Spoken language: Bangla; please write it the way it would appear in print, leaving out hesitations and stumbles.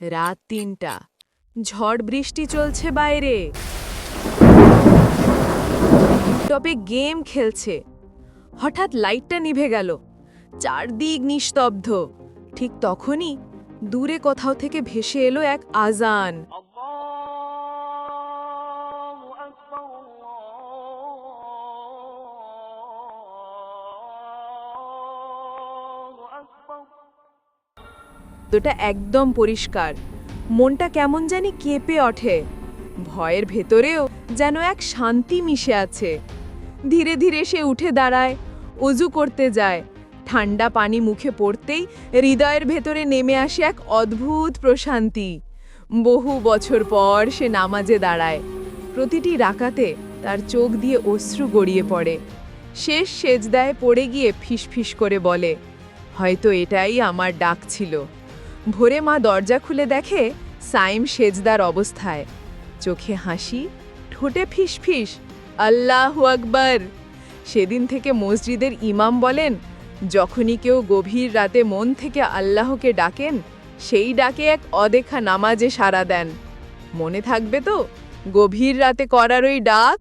রাত ৩টা, ঝড় বৃষ্টি চলছে বাইরে। টপে গেম খেলছে। হঠাৎ লাইটটা নিভে গেল, চারদিক নিস্তব্ধ। ঠিক তখনই দূরে কোথাও থেকে ভেসে এলো এক আজান। তোটা একদম পরিষ্কার, মনটা কেমন জানি কেঁপে ওঠে। ভয়ের ভেতরেও যেন এক শান্তি মিশে আছে। ধীরে ধীরে সে উঠে দাঁড়ায়, অজু করতে যায়। ঠান্ডা পানি মুখে পড়তেই হৃদয়ের ভেতরে নেমে আসে এক অদ্ভুত প্রশান্তি। বহু বছর পর সে নামাজে দাঁড়ায়। প্রতিটি রাকাতে তার চোখ দিয়ে অশ্রু গড়িয়ে পড়ে। শেষ সেজদায় পড়ে গিয়ে ফিসফিস করে বলে, হয়তো এটাই আমার ডাক ছিল। ভোরে মা দরজা খুলে দেখে সাইম সেজদার অবস্থায়, চোখে হাসি, ঠোঁটে ফিসফিস, আল্লাহু আকবার। সেদিন থেকে মসজিদের ইমাম বলেন, যখনই কেউ গভীর রাতে মন থেকে আল্লাহকে ডাকেন, সেই ডাকে এক অদেখা নামাজে সাড়া দেন। মনে থাকবে তো গভীর রাতে করার ওই ডাক?